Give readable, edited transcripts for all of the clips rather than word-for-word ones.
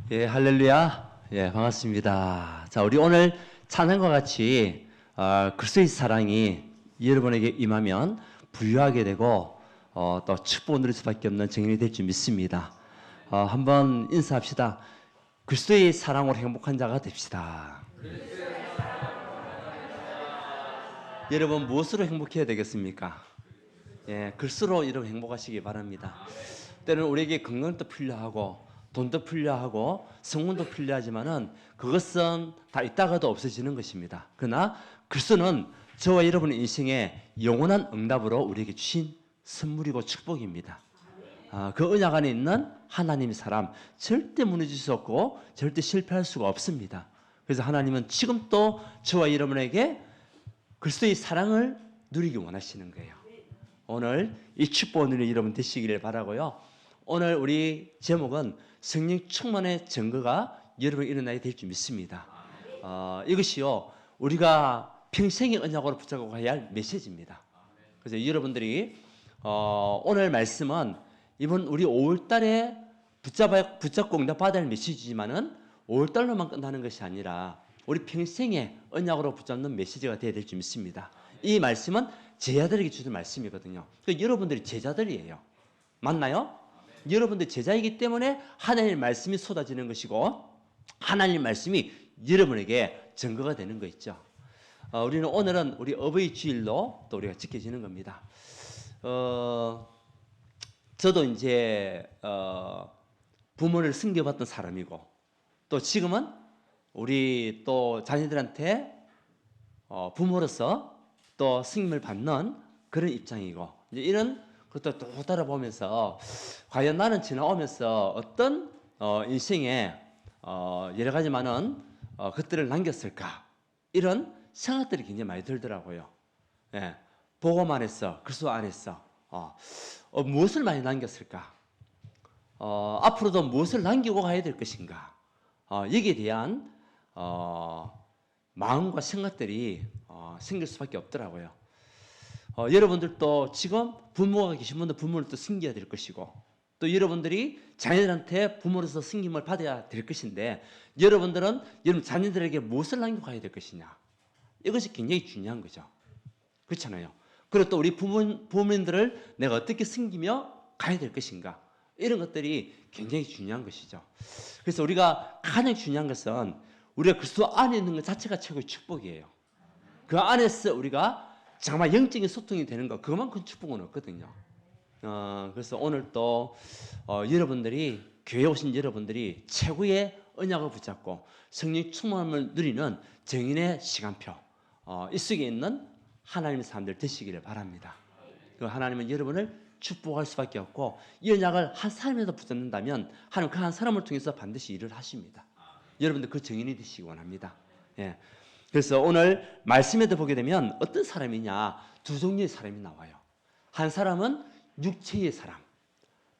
예, 할렐루야. 예, 반갑습니다. 자, 우리 오늘 찬양과 같이 그리스도의 사랑이 여러분에게 임하면 부유하게 되고 또 축복을 누릴 수밖에 없는 증인이 될 줄 믿습니다. 한번 인사합시다. 그리스도의 사랑으로 행복한 자가 됩시다. 여러분 무엇으로 행복해야 되겠습니까? 예, 글쓰로 여러분 행복하시기 바랍니다. 때로는 우리에게 건강도 필요하고 돈도 필요하고 성공도 필요하지만은 그것은 다 있다가도 없어지는 것입니다. 그러나 글쓰는 저와 여러분의 인생에 영원한 응답으로 우리에게 주신 선물이고 축복입니다. 그 언약 안에 있는 하나님의 사람 절대 무너질 수 없고 절대 실패할 수가 없습니다. 그래서 하나님은 지금도 저와 여러분에게 그리스도의 사랑을 누리기 원하시는 거예요. 오늘 이 축복을 누리는 여러분 되시기를 바라고요. 오늘 우리 제목은 성령 충만의 증거가 여러분에게 일어나야 될 줄 믿습니다. 이것이요 우리가 평생의 언약으로 붙잡고 가야 할 메시지입니다. 그래서 여러분들이 오늘 말씀은 이번 우리 5월달에 붙잡고 응답받아야 할 메시지지만은 5월달로만 끝나는 것이 아니라 우리 평생의 언약으로 붙잡는 메시지가 되어야 될 줄 믿습니다. 이 말씀은 제자들에게 주는 말씀이거든요. 그러니까 여러분들이 제자들이에요. 맞나요? 여러분들 제자이기 때문에 하나님의 말씀이 쏟아지는 것이고 하나님의 말씀이 여러분에게 증거가 되는 거 있죠. 우리는 오늘은 우리 어버이 주일로 또 우리가 지켜지는 겁니다. 저도 이제 부모를 섬겨봤던 사람이고 또 지금은 우리 또 자녀들한테 부모로서 또 승임을 받는 그런 입장이고 이제 이런 것도 또 따라보면서 과연 나는 지나오면서 어떤 인생에 여러 가지 많은 것들을 남겼을까 이런 생각들이 굉장히 많이 들더라고요. 예, 보고만 했어 그리스도 안에서 무엇을 많이 남겼을까? 앞으로도 무엇을 남기고 가야 될 것인가? 여기에 대한 마음과 생각들이 생길 수밖에 없더라고요. 여러분들도 지금 부모가 계신 분들 부모를 또 섬겨야 될 것이고 또 여러분들이 자녀들한테 부모로서 섬김을 받아야 될 것인데 여러분들은 여러분 자녀들에게 무엇을 남기고 가야 될 것이냐 이것이 굉장히 중요한 거죠. 그렇잖아요. 그리고 또 우리 부모님들을 내가 어떻게 섬기며 가야 될 것인가 이런 것들이 굉장히 중요한 것이죠. 그래서 우리가 가장 중요한 것은 우리가 그리스도 안에 있는 것 자체가 최고의 축복이에요. 그 안에서 우리가 정말 영적인 소통이 되는 것 그만큼 축복은 없거든요. 그래서 오늘 또 여러분들이 교회 오신 여러분들이 최고의 언약을 붙잡고 성령 충만함을 누리는 정인의 시간표 이 속에 있는 하나님의 사람들 되시기를 바랍니다. 그 하나님은 여러분을 축복할 수밖에 없고 이 언약을 한 사람이라도 붙잡는다면 하나님 그 한 사람을 통해서 반드시 일을 하십니다. 여러분들 그 정인이 되시기 원합니다. 예. 그래서 오늘 말씀에도 보게 되면 어떤 사람이냐 두 종류의 사람이 나와요. 한 사람은 육체의 사람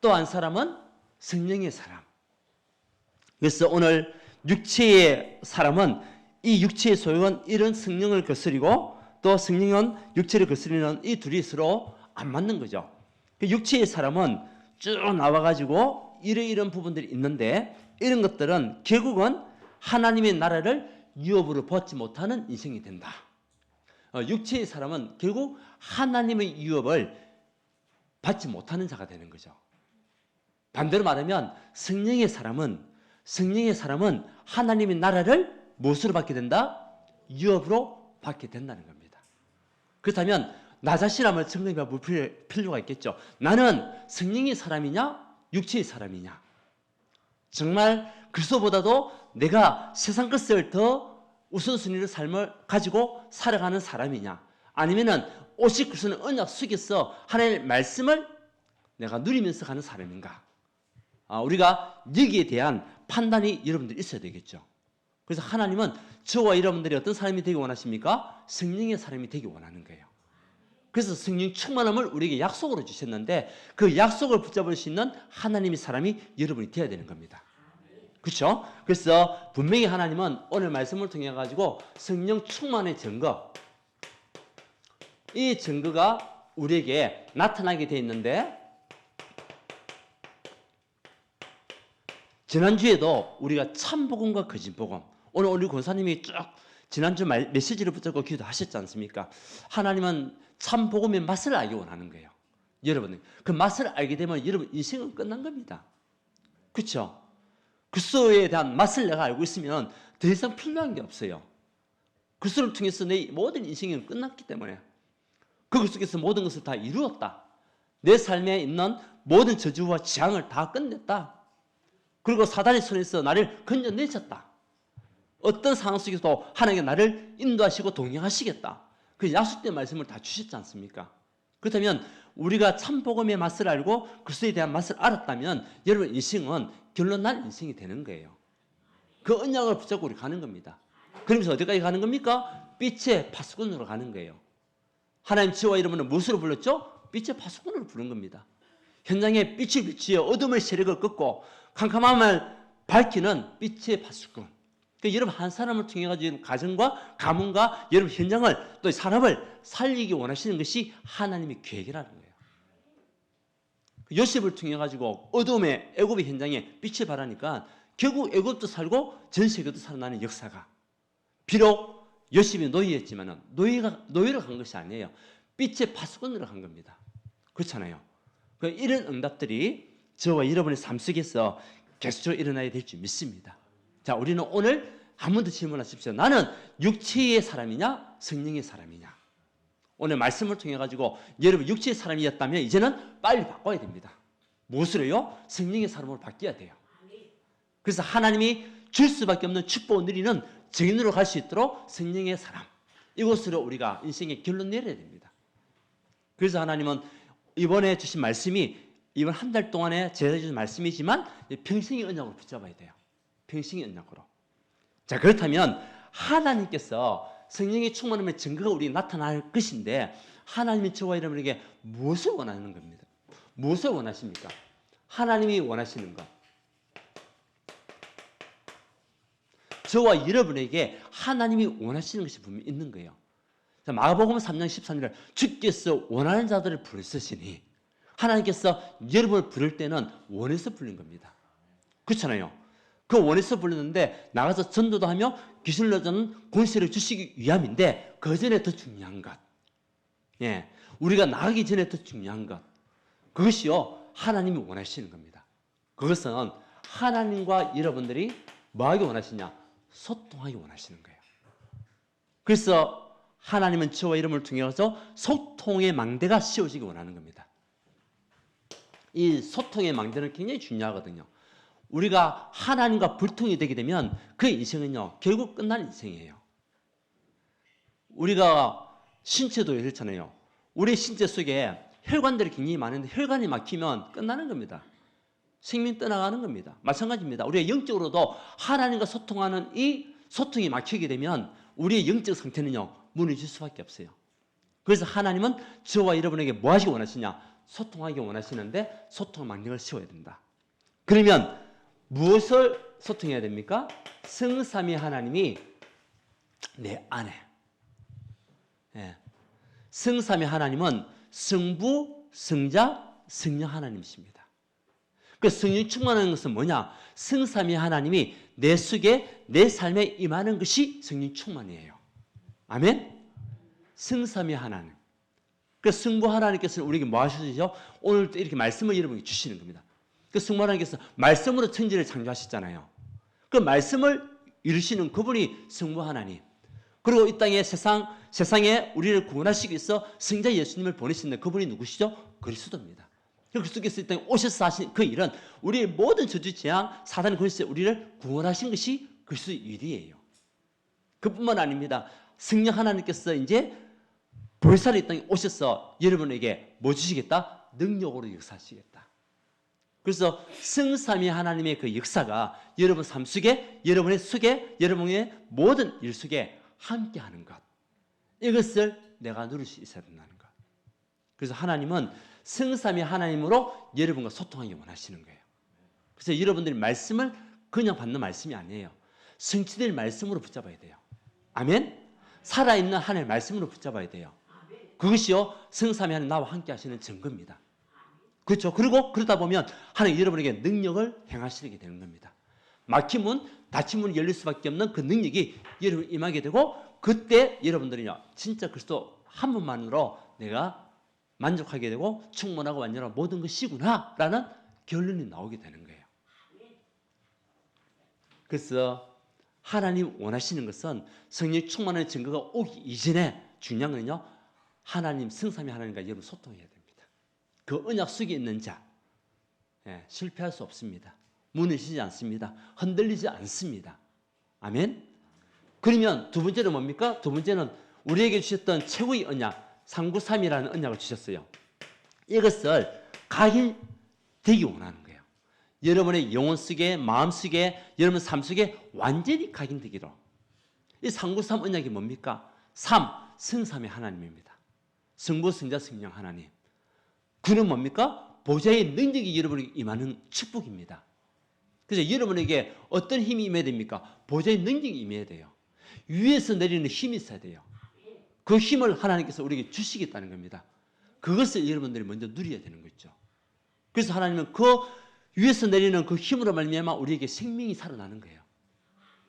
또 한 사람은 성령의 사람. 그래서 오늘 육체의 사람은 이 육체의 소유는 이런 성령을 거스리고 또 성령은 육체를 거스리는 이 둘이 서로 안 맞는 거죠. 육체의 사람은 쭉 나와가지고 이런 부분들이 있는데 이런 것들은 결국은 하나님의 나라를 유업으로 받지 못하는 인생이 된다. 육체의 사람은 결국 하나님의 유업을 받지 못하는 자가 되는 거죠. 반대로 말하면 성령의 사람은 하나님의 나라를 무엇으로 받게 된다? 유업으로 받게 된다는 겁니다. 그렇다면 나 자신 한번 점검해 볼 필요가 있겠죠. 나는 성령의 사람이냐 육체의 사람이냐. 정말 그리스도보다도 내가 세상 것을 더 우선순위를 삶을 가지고 살아가는 사람이냐 아니면은 오직 그리스도는 언약 속에서 하나님의 말씀을 내가 누리면서 가는 사람인가 우리가 여기에 대한 판단이 여러분들 있어야 되겠죠. 그래서 하나님은 저와 여러분들이 어떤 사람이 되기 원하십니까? 성령의 사람이 되기 원하는 거예요. 그래서 성령 충만함을 우리에게 약속으로 주셨는데 그 약속을 붙잡을 수 있는 하나님의 사람이 여러분이 되어야 되는 겁니다. 그렇죠? 그래서 분명히 하나님은 오늘 말씀을 통해 가지고 성령 충만의 증거 이 증거가 우리에게 나타나게 되어 있는데 지난주에도 우리가 참복음과 거짓복음, 오늘 우리 권사님이 쭉 지난주 메시지를 붙잡고 기도하셨지 않습니까? 하나님은 참복음의 맛을 알기 원하는 거예요. 여러분, 그 맛을 알게 되면 여러분 인생은 끝난 겁니다. 그렇죠? 그리스도에 대한 맛을 내가 알고 있으면 더 이상 필요한 게 없어요. 그리스도를 통해서 내 모든 인생은 끝났기 때문에 그 속에서 모든 것을 다 이루었다. 내 삶에 있는 모든 저주와 재앙을 다 끝냈다. 그리고 사단의 손에서 나를 건져내셨다. 어떤 상황 속에서도 하나님께 나를 인도하시고 동행하시겠다. 그 약속된 말씀을 다 주셨지 않습니까? 그렇다면 우리가 참 복음의 맛을 알고 그리스도에 대한 맛을 알았다면 여러분 인생은 결론 난 인생이 되는 거예요. 그 언약을 붙잡고 우리 가는 겁니다. 그러면서 어디까지 가는 겁니까? 빛의 파수꾼으로 가는 거예요. 하나님 지와 이름은 무엇으로 불렀죠? 빛의 파수꾼으로 부른 겁니다. 현장에 빛을 비추어 어둠의 세력을 꺾고 캄캄함을 밝히는 빛의 파수꾼. 그러니까 여러분 한 사람을 통해 가지고 가정과 가문과 여러분 현장을 또 산업을 살리기 원하시는 것이 하나님의 계획이라는 거예요. 요셉을 통해 가지고 어둠의 애굽의 현장에 빛을 발하니까 결국 애굽도 살고 전 세계도 살아나는 역사가, 비록 요셉이 노예였지만은 노예로 간 것이 아니에요. 빛의 파수꾼으로 간 겁니다. 그렇잖아요. 이런 응답들이 저와 여러분의 삶 속에서 계속적으로 일어나야 될 줄 믿습니다. 자, 우리는 오늘 한 번 더 질문하십시오. 나는 육체의 사람이냐, 성령의 사람이냐? 오늘 말씀을 통해 가지고 여러분 육체의 사람이었다면 이제는 빨리 바꿔야 됩니다. 무엇으로요? 성령의 사람으로 바뀌어야 돼요. 그래서 하나님이 줄 수밖에 없는 축복을 누리는 증인으로 갈 수 있도록 성령의 사람, 이것으로 우리가 인생의 결론 내려야 됩니다. 그래서 하나님은 이번에 주신 말씀이 이번 한 달 동안에 제가 주신 말씀이지만 평생의 언약으로 붙잡아야 돼요. 평생의 언약으로. 자, 그렇다면 하나님께서 성령의 충만함의 증거가 우리에게 나타날 것인데 하나님이 저와 여러분에게 무엇을 원하는 겁니다. 무엇을 원하십니까? 하나님이 원하시는 것. 저와 여러분에게 하나님이 원하시는 것이 분명히 있는 거예요. 자, 마가복음 3장 13절에 주께서 원하는 자들을 부르시니, 하나님께서 여러분을 부를 때는 원해서 부른 겁니다. 그렇잖아요. 그 원해서 부르는데 나가서 전도도 하며 귀신을 내주는 권세를 주시기 위함인데 그 전에 더 중요한 것, 예, 우리가 나가기 전에 더 중요한 것, 그것이요 하나님이 원하시는 겁니다. 그것은 하나님과 여러분들이 뭐하기 원하시냐? 소통하기 원하시는 거예요. 그래서 하나님은 저와 여러분을 통해서 소통의 망대가 씌워지기 원하는 겁니다. 이 소통의 망대는 굉장히 중요하거든요. 우리가 하나님과 불통이 되게 되면 그 인생은요 결국 끝난 인생이에요. 우리가 신체도 그렇잖아요. 우리 신체 속에 혈관들이 굉장히 많은데 혈관이 막히면 끝나는 겁니다. 생명 떠나가는 겁니다. 마찬가지입니다. 우리가 영적으로도 하나님과 소통하는 이 소통이 막히게 되면 우리의 영적 상태는요 무너질 수밖에 없어요. 그래서 하나님은 저와 여러분에게 뭐 하시기 원하시냐? 소통하기 원하시는데 소통 망령을 씌워야 된다. 그러면 무엇을 소통해야 됩니까? 성삼위 하나님이 내 안에, 예. 성삼위 하나님은 성부, 성자, 성령 하나님이십니다. 그 성령 충만하는 것은 뭐냐? 성삼위 하나님이 내 속에 내 삶에 임하는 것이 성령 충만이에요. 아멘? 성삼위 하나님. 그 성부 하나님께서는 우리에게 뭐 하시죠? 오늘 이렇게 말씀을 여러분에게 주시는 겁니다. 그 성부 하나님께서 말씀으로 천지를 창조하셨잖아요. 그 말씀을 이루시는 그분이 성부 하나님. 그리고 이 땅에 세상에 우리를 구원하시기 위해서 성자 예수님을 보내신 그분이 누구시죠? 그리스도입니다. 그리스도께서 이 땅에 오셔서 하신 그 일은 우리의 모든 저주 재앙 사단의 권세에 우리를 구원하신 것이 그리스도의 일이에요. 그뿐만 아닙니다. 성령 하나님께서 이제 볼살이 이 땅에 오셔서 여러분에게 뭐 주시겠다? 능력으로 역사하시겠다. 그래서 성삼위 하나님의 그 역사가 여러분 삶 속에, 여러분의 속에, 여러분의 모든 일 속에 함께하는 것, 이것을 내가 누릴 수 있어야 된다는 것. 그래서 하나님은 성삼위 하나님으로 여러분과 소통하기 원하시는 거예요. 그래서 여러분들이 말씀을 그냥 받는 말씀이 아니에요. 성취될 말씀으로 붙잡아야 돼요. 아멘? 살아있는 하나님의 말씀으로 붙잡아야 돼요. 그것이요 성삼위 하나님 나와 함께 하시는 증거입니다. 그렇죠? 그리고 그러다 보면 하나님 여러분에게 능력을 행하시게 되는 겁니다. 막히면 닫힌 문이 열릴 수밖에 없는 그 능력이 여러분 임하게 되고 그때 여러분들은요 진짜 그리스도 한 분만으로 내가 만족하게 되고 충분하고 완전한 모든 것이구나 라는 결론이 나오게 되는 거예요. 그래서 하나님 원하시는 것은 성령 충만의 증거가 오기 이전에 중요한 거는요 하나님 성삼위 하나님과 여러분 소통해야 됩니다. 그 언약 속에 있는 자 실패할 수 없습니다. 무너지지 않습니다. 흔들리지 않습니다. 아멘. 그러면 두 번째는 뭡니까? 두 번째는 우리에게 주셨던 최고의 언약 393이라는 언약을 주셨어요. 이것을 각인되기 원하는 거예요. 여러분의 영혼 속에 마음 속에 여러분 삶 속에 완전히 각인되기로. 이 393 언약이 뭡니까? 3. 성삼의 하나님입니다. 성부 성자 성령 하나님. 그는 뭡니까? 보좌의 능력이 여러분에게 임하는 축복입니다. 그래서 여러분에게 어떤 힘이 임해야 됩니까? 보좌의 능력이 임해야 돼요. 위에서 내리는 힘이 있어야 돼요. 그 힘을 하나님께서 우리에게 주시겠다는 겁니다. 그것을 여러분들이 먼저 누려야 되는 거죠. 그래서 하나님은 그 위에서 내리는 그 힘으로 말미암아 우리에게 생명이 살아나는 거예요.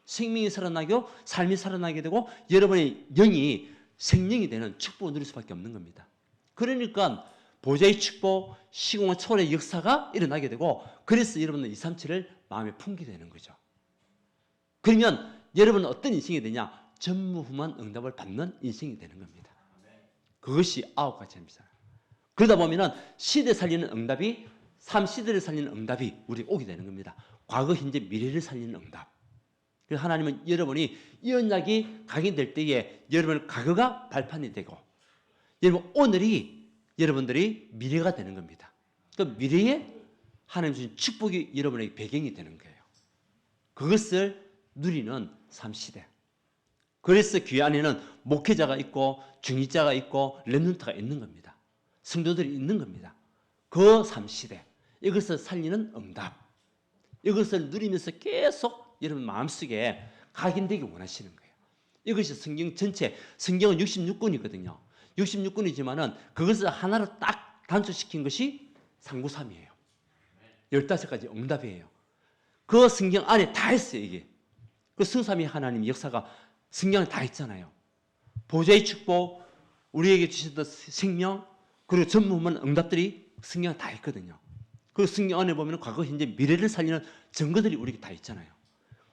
생명이 살아나고 삶이 살아나게 되고 여러분의 영이 생명이 되는 축복을 누릴 수밖에 없는 겁니다. 그러니까 보좌의 축복, 시공의 초월의 역사가 일어나게 되고 그래서 여러분은 237을 마음에 품게 되는 거죠. 그러면 여러분은 어떤 인생이 되냐? 전무후무한 응답을 받는 인생이 되는 겁니다. 그것이 9가지입니다. 그러다 보면은 시대 살리는 응답이 3시대를 살리는 응답이 우리에 오게 되는 겁니다. 과거, 현재, 미래를 살리는 응답. 그래서 하나님은 여러분이 이 언약이 각인될 때에 여러분의 과거가 발판이 되고 여러분 오늘이 여러분들이 미래가 되는 겁니다. 그 미래에 하나님 주신 축복이 여러분에게 배경이 되는 거예요. 그것을 누리는 3시대. 그래서 교회 안에는 목회자가 있고 중직자가 있고 렘넌트가 있는 겁니다. 성도들이 있는 겁니다. 그 3시대. 이것을 살리는 응답. 이것을 누리면서 계속 여러분 마음속에 각인되기 원하시는 거예요. 이것이 성경 전체, 성경은 66권이거든요. 66권이지만은 그것을 하나로 딱 단축시킨 것이 393이에요. 15가지 응답이에요. 그 성경 안에 다 있어요, 이게. 그 성삼위 하나님 역사가 성경에 다 있잖아요. 보좌의 축복, 우리에게 주셨던 생명, 그리고 전무후무한 응답들이 성경에 다 있거든요. 그 성경 안에 보면 과거, 현재, 미래를 살리는 증거들이 우리에게 다 있잖아요.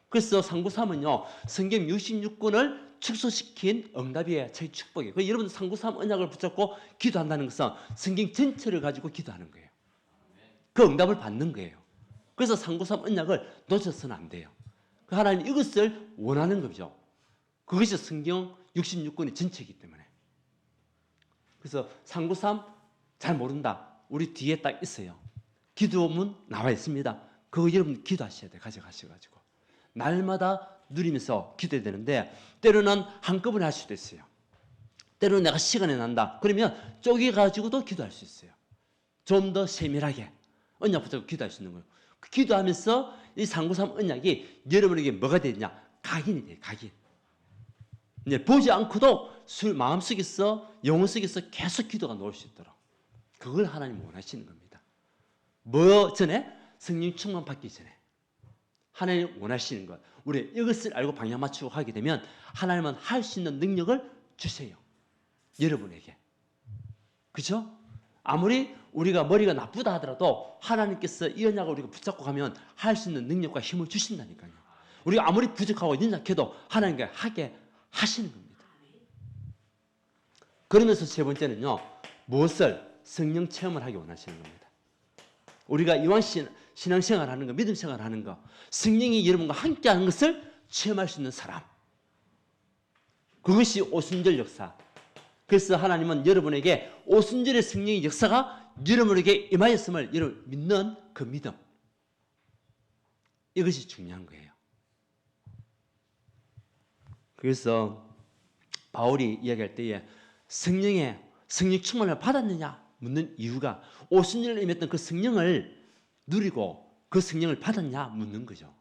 그래서 393은요, 성경 66권을 축소시킨 응답이에요. 제 축복이에요. 그래서 여러분 393 언약을 붙잡고 기도한다는 것은 성경 전체를 가지고 기도하는 거예요. 그 응답을 받는 거예요. 그래서 393 언약을 놓쳐서는 안 돼요. 하나님 이것을 원하는 거죠. 그것이 성경 66권의 전체이기 때문에. 그래서 393 잘 모른다. 우리 뒤에 딱 있어요. 기도문 나와 있습니다. 그거 여러분 기도하셔야 돼요. 가져가셔가지고. 날마다 누리면서 기도해야 되는데 때로는 한꺼번에 할 수도 있어요. 때로는 내가 시간이 난다. 그러면 쪼개가지고도 기도할 수 있어요. 좀 더 세밀하게 언약 붙잡고 기도할 수 있는 거예요. 기도하면서 이 393 언약이 여러분에게 뭐가 되느냐? 각인이 돼요. 각인. 이제 보지 않고도 마음속에서 영혼 속에서 계속 기도가 나올 수 있도록 그걸 하나님 원하시는 겁니다. 뭐 전에? 성령 충만 받기 전에 하나님 원하시는 것. 우리 이것을 알고 방향 맞추고 하게 되면 하나님은 할 수 있는 능력을 주세요. 여러분에게. 그렇죠? 아무리 우리가 머리가 나쁘다 하더라도 하나님께서 이 언약을 우리가 붙잡고 가면 할 수 있는 능력과 힘을 주신다니까요. 우리가 아무리 부족하고 연약해도 하나님께 하게 하시는 겁니다. 그러면서 세 번째는요. 무엇을? 성령 체험을 하기 원하시는 겁니다. 우리가 이왕 신앙생활 하는 거, 믿음 생활 하는 거, 성령이 여러분과 함께 하는 것을 체험할 수 있는 사람. 그것이 오순절 역사. 그래서 하나님은 여러분에게 오순절의 성령의 역사가 여러분에게 임하였음을 여러분 믿는 그 믿음. 이것이 중요한 거예요. 그래서 바울이 이야기할 때에 성령 충만을 받았느냐 묻는 이유가 오순절에 임했던 그 성령을 누리고 그 성령을 받았냐 묻는 거죠.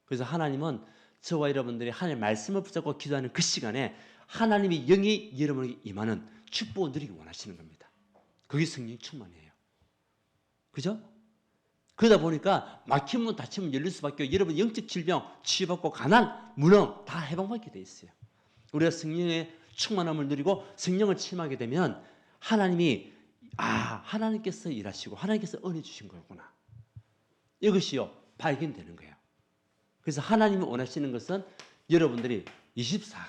그래서 하나님은 저와 여러분들이 하나님의 말씀을 붙잡고 기도하는 그 시간에 하나님의 영이 여러분에게 임하는 축복을 누리기 원하시는 겁니다. 그게 성령 충만이에요. 그죠? 그러다 보니까 막히면 닫히면 열릴 수밖에 없고 여러분 영적 질병 치유받고 가난, 무능 다 해방받게 돼 있어요. 우리가 성령의 충만함을 누리고 성령을 체험하게 되면 하나님이 하나님께서 일하시고 하나님께서 은혜 주신 거구나. 이것이요 발견되는 거예요. 그래서 하나님이 원하시는 것은 여러분들이 24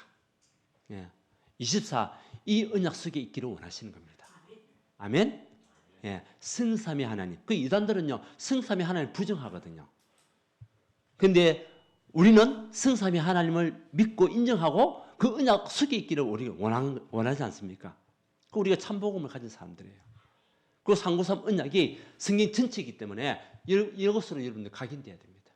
이 언약 속에 있기를 원하시는 겁니다. 아멘. 성삼위 하나님. 그 이단들은요 성삼위 하나님 부정하거든요. 근데 우리는 성삼위 하나님을 믿고 인정하고 그 언약 속에 있기를 우리가 원하지 않습니까? 우리가 참복음을 가진 사람들이에요. 그 393 언약이 성경 전체이기 때문에 이것으로 여러분들 각인돼야 됩니다.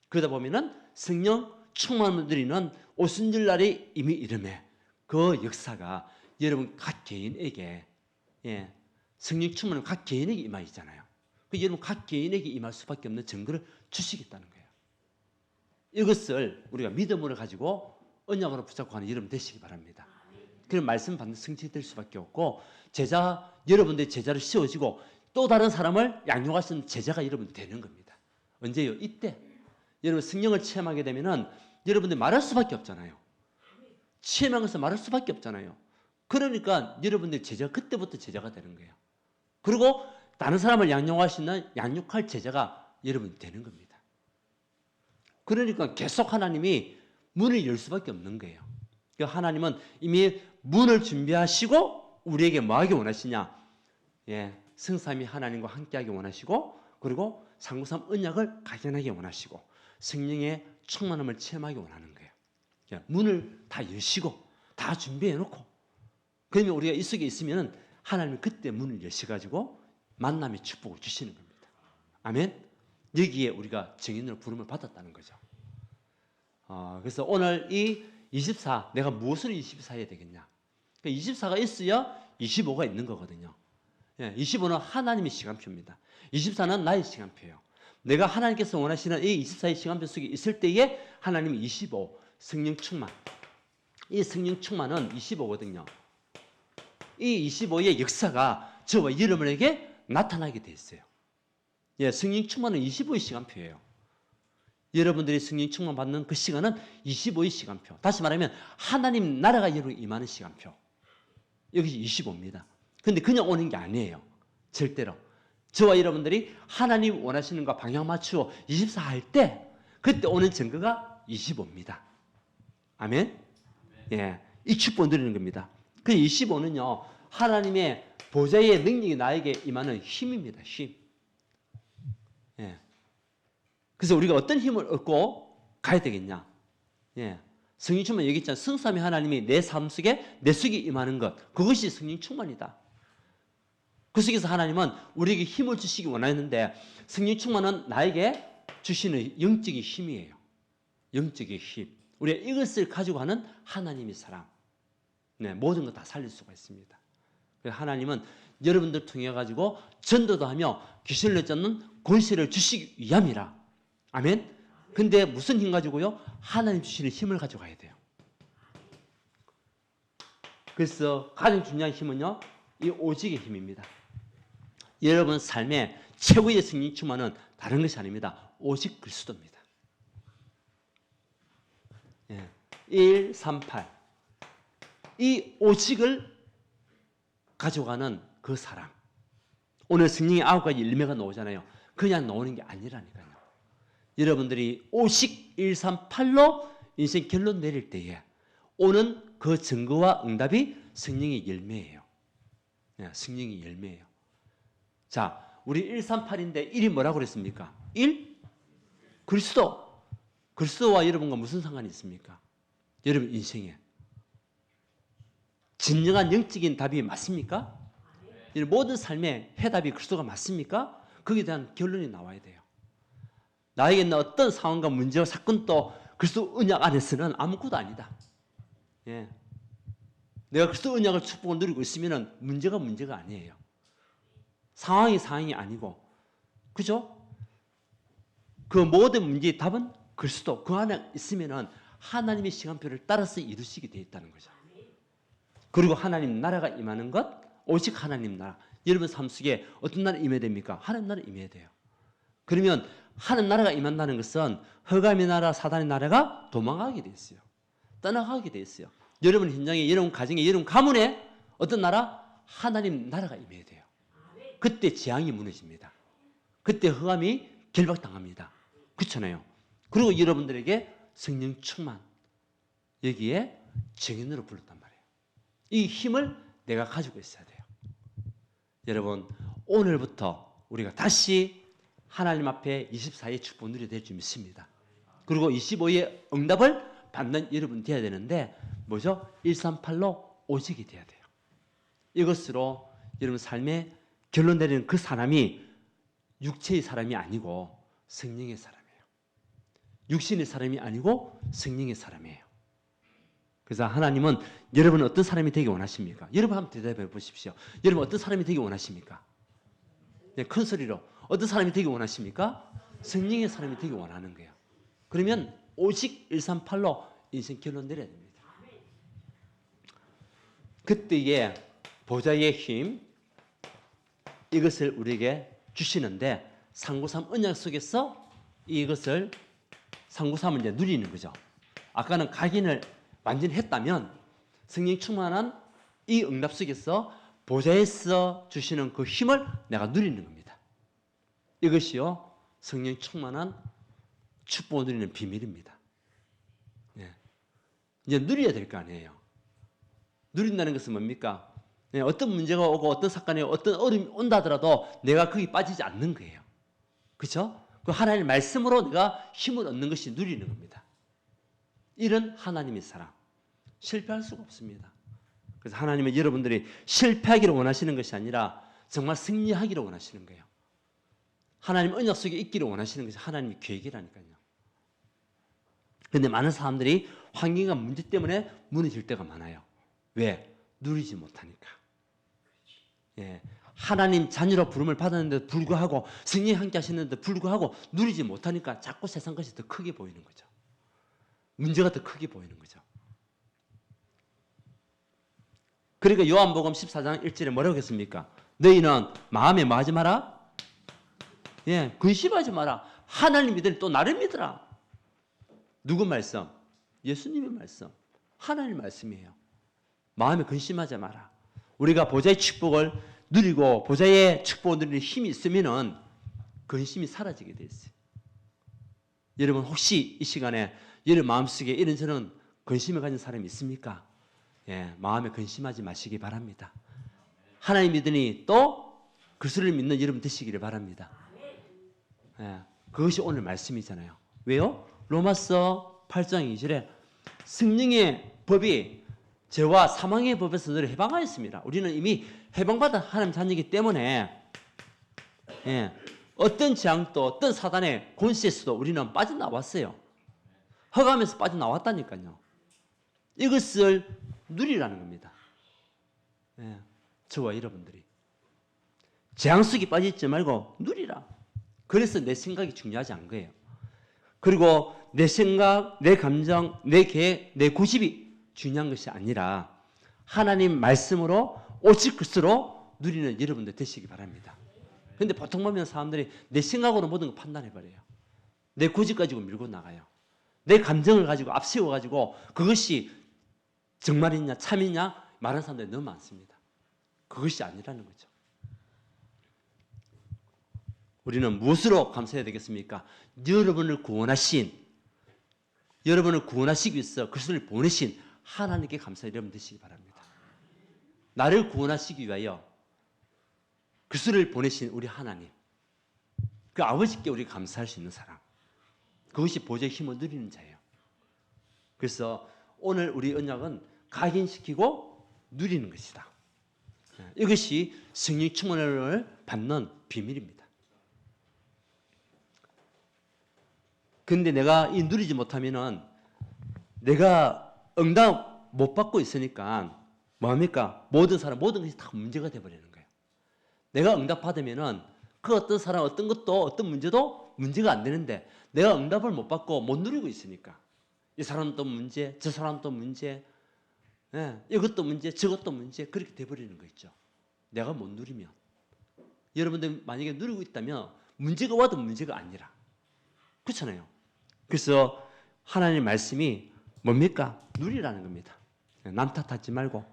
그러다 보면은 성령 충만을 누리는 오순절날이 이미 이름에 그 역사가 여러분 각 개인에게 성령 충만은 각 개인에게 임하시잖아요. 그 여러분 각 개인에게 임할 수밖에 없는 증거를 주시겠다는 거예요. 이것을 우리가 믿음으로 가지고 언약으로 붙잡고 하는 여러분 되시기 바랍니다. 그런 말씀 받는 성취될 수밖에 없고 여러분들의 제자로 씌워지고 또 다른 사람을 양육할 수 있는 제자가 여러분 되는 겁니다. 언제요? 이때 여러분 성령을 체험하게 되면은 여러분들 말할 수밖에 없잖아요. 체험한 것을 말할 수밖에 없잖아요. 그러니까 여러분들 제자 그때부터 제자가 되는 거예요. 그리고 다른 사람을 양육할 수 있는 양육할 제자가 여러분 되는 겁니다. 그러니까 계속 하나님이 문을 열 수밖에 없는 거예요. 하나님은 이미 문을 준비하시고 우리에게 뭐 하기 원하시냐? 성삼위 하나님과 함께하기 원하시고 그리고 393 언약을 발견하기 원하시고 성령의 충만함을 체험하기 원하는 거예요. 문을 다 여시고 다 준비해 놓고 그러면 우리가 이 속에 있으면 하나님이 그때 문을 여셔가지고 만남의 축복을 주시는 겁니다. 아멘. 여기에 우리가 증인으로 부름을 받았다는 거죠. 그래서 오늘 이 24 내가 무엇을 24 해야 되겠냐? 24가 있어야 25가 있는 거거든요. 25는 하나님의 시간표입니다. 24는 나의 시간표예요. 내가 하나님께서 원하시는 이 24의 시간표 속에 있을 때에 하나님이 25 성령 충만. 이 성령 충만은 25거든요. 이 25의 역사가 저와 여러분에게 나타나게 돼 있어요. 성령 충만은 25의 시간표예요. 여러분들이 성령 충만 받는 그 시간은 25의 시간표. 다시 말하면 하나님 나라가 여러분 임하는 시간표. 여기 25입니다. 근데 그냥 오는 게 아니에요. 절대로. 저와 여러분들이 하나님 원하시는 거 방향 맞추어 24 할 때 그때 오는 증거가 25입니다. 아멘? 이 축복 누리는 겁니다. 그 25는요. 하나님의 보좌의 능력이 나에게 임하는 힘입니다. 힘. 그래서 우리가 어떤 힘을 얻고 가야 되겠냐? 성령 충만 여기 있잖아요. 성삼위 하나님이 내 삶 속에 내 속에 임하는 것. 그것이 성령 충만이다. 그 속에서 하나님은 우리에게 힘을 주시기 원하는데 성령 충만은 나에게 주시는 영적인 힘이에요. 영적인 힘. 우리가 이것을 가지고 하는 하나님의 사람. 모든 것 다 살릴 수가 있습니다. 하나님은 여러분들 통해 가지고 전도도 하며 귀신을 내쫓는 권세를 주시기 위함이라. 아멘. 근데 무슨 힘 가지고요? 하나님 주시는 힘을 가지고 가야 돼요. 그래서 가장 중요한 힘은요, 이 오직의 힘입니다. 여러분 삶의 최고의 성령 충만은 다른 것이 아닙니다. 오직 그리스도입니다. 138. 이 오직을 가져가는 그 사람. 오늘 성령의 9가지 열매가 나오잖아요. 그냥 나오는 게 아니라니까요. 여러분들이 오직 138로 인생 결론 내릴 때에 오는 그 증거와 응답이 성령의 열매예요. 성령의 열매예요. 자, 우리 138인데 1이 뭐라고 그랬습니까? 1? 그리스도. 그리스도와 여러분과 무슨 상관이 있습니까? 여러분 인생에. 진정한 영적인 답이 맞습니까? 모든 삶의 해답이 그리스도가 맞습니까? 거기에 대한 결론이 나와야 돼요. 나에게 있는 어떤 상황과 문제와 사건도 그리스도 언약 안에서는 아무것도 아니다. 내가 그리스도 언약을 축복을 누리고 있으면 문제가 아니에요. 상황이 아니고, 그죠? 그 모든 문제의 답은 그리스도 그 안에 있으면 하나님의 시간표를 따라서 이루시게 되어 있다는 거죠. 그리고 하나님 나라가 임하는 것, 오직 하나님 나라. 여러분 삶 속에 어떤 나라 임해야 됩니까? 하나님 나라 임해야 돼요. 그러면 하는 나라가 임한다는 것은 흑암의 나라, 사단의 나라가 도망가게 돼 있어요. 떠나가게 돼 있어요. 여러분 현장에, 여러분 가정에, 여러분 가문에 어떤 나라? 하나님 나라가 임해야 돼요. 그때 재앙이 무너집니다. 그때 흑암이 결박당합니다. 그렇잖아요. 그리고 여러분들에게 성령 충만, 여기에 증인으로 불렀단 말이에요. 이 힘을 내가 가지고 있어야 돼요. 여러분, 오늘부터 우리가 다시 하나님 앞에 24의 축복 누려야 될 줄 믿습니다. 그리고 25의 응답을 받는 여러분 되어야 되는데 뭐죠? 138로 오직이 돼야 돼요. 이것으로 여러분 삶의 결론 내리는 그 사람이 육체의 사람이 아니고 성령의 사람이에요. 육신의 사람이 아니고 성령의 사람이에요. 그래서 하나님은 여러분 어떤 사람이 되기 원하십니까? 여러분 한번 대답해 보십시오. 여러분 어떤 사람이 되기 원하십니까? 네, 큰 소리로 어떤 사람이 되기 원하십니까? 성령의 사람이 되기 원하는 거예요. 그러면 오직 138로 인생 결론 내려야 됩니다. 그때에 보좌의 힘, 이것을 우리에게 주시는데 393 언약 속에서 이것을 393을 이제 누리는 거죠. 아까는 각인을 완전히 했다면 성령 충만한 이 응답 속에서 보좌에서 주시는 그 힘을 내가 누리는 겁니다. 이것이요 성령 충만한 축복을 누리는 비밀입니다. 네. 이제 누려야 될 거 아니에요. 누린다는 것은 뭡니까? 네, 어떤 문제가 오고 어떤 사건에 어떤 어려움이 온다 하더라도 내가 거기 빠지지 않는 거예요. 그렇죠? 그 하나님의 말씀으로 내가 힘을 얻는 것이 누리는 겁니다. 이런 하나님의 사랑. 실패할 수가 없습니다. 그래서 하나님은 여러분들이 실패하기를 원하시는 것이 아니라 정말 승리하기를 원하시는 거예요. 하나님 언약 속에 있기를 원하시는 것이 하나님의 계획이라니까요. 그런데 많은 사람들이 환경과 문제 때문에 무너질 때가 많아요. 왜? 누리지 못하니까. 예, 하나님 자녀로 부름을 받았는데도 불구하고 성령이 함께 하시는데도 불구하고 누리지 못하니까 자꾸 세상 것이 더 크게 보이는 거죠. 문제가 더 크게 보이는 거죠. 그러니까 요한복음 14장 1절에 뭐라고 했습니까? 너희는 마음에 뭐 하지 마라? 예, 근심하지 마라. 하나님 믿으니 또 나를 믿으라. 누구 말씀? 예수님의 말씀. 하나님의 말씀이에요. 마음에 근심하지 마라. 우리가 보좌의 축복을 누리고 보좌의 축복을 누리는 힘이 있으면은 근심이 사라지게 돼 있어요. 여러분 혹시 이 시간에 여러분 마음속에 이런저런 근심을 가진 사람이 있습니까? 예, 마음에 근심하지 마시기 바랍니다. 하나님 믿으니 또 그리스도를 믿는 여러분 되시기를 바랍니다. 예, 그것이 오늘 말씀이잖아요. 왜요? 로마서 8장 2절에 성령의 법이 죄와 사망의 법에서 너를 해방하였습니다. 우리는 이미 해방받은 하나님 자녀이기 때문에 예, 어떤 재앙도 어떤 사단의 권세에서도 우리는 빠져나왔어요. 흑암에서 빠져나왔다니까요. 이것을 누리라는 겁니다. 예, 저와 여러분들이 재앙 속에 빠지지 말고 누리라. 그래서 내 생각이 중요하지 않은 거예요. 그리고 내 생각, 내 감정, 내 계획, 내 고집이 중요한 것이 아니라 하나님 말씀으로 오직 그리스도로 누리는 여러분들 되시기 바랍니다. 그런데 보통 보면 사람들이 내 생각으로 모든 걸 판단해버려요. 내 고집 가지고 밀고 나가요. 내 감정을 가지고 앞세워가지고 그것이 정말이냐 참이냐 말하는 사람들이 너무 많습니다. 그것이 아니라는 거죠. 우리는 무엇으로 감사해야 되겠습니까? 여러분을 구원하시기 위해서 그리스도를 보내신 하나님께 감사 여러분 되시기 바랍니다. 나를 구원하시기 위하여 그리스도를 보내신 우리 하나님, 그 아버지께 우리가 감사할 수 있는 사람, 그것이 보좌의 힘을 누리는 자예요. 그래서 오늘 우리 언약은 각인시키고 누리는 것이다. 이것이 성령 충만을 받는 비밀입니다. 그런데 내가 이 누리지 못하면은 내가 응답 못 받고 있으니까 뭐합니까? 모든 사람, 모든 것이 다 문제가 돼버리는 거예요. 내가 응답 받으면은 그 어떤 사람, 어떤 것도, 어떤 문제도 문제가 안 되는데 내가 응답을 못 받고 못 누리고 있으니까 이 사람도 문제, 저 사람도 문제, 예, 이것도 문제, 저것도 문제 그렇게 돼버리는 거 있죠. 내가 못 누리면. 여러분들 만약에 누리고 있다면 문제가 와도 문제가 아니라. 그렇잖아요. 그래서 하나님의 말씀이 뭡니까? 누리라는 겁니다. 남 탓하지 말고,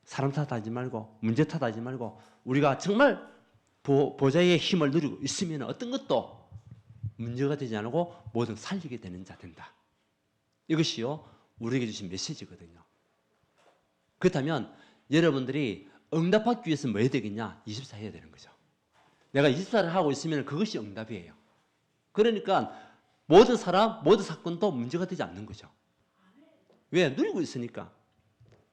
사람 탓하지 말고, 문제 탓하지 말고, 우리가 정말 보좌의 힘을 누리고 있으면 어떤 것도 문제가 되지 않고 모든 살리게 되는 자 된다. 이것이요, 우리에게 주신 메시지거든요. 그렇다면 여러분들이 응답하기 위해서 뭐 해야 되겠냐? 24 해야 되는 거죠. 내가 24를 하고 있으면 그것이 응답이에요. 그러니까 모든 사람, 모든 사건도 문제가 되지 않는 거죠. 왜? 누리고 있으니까.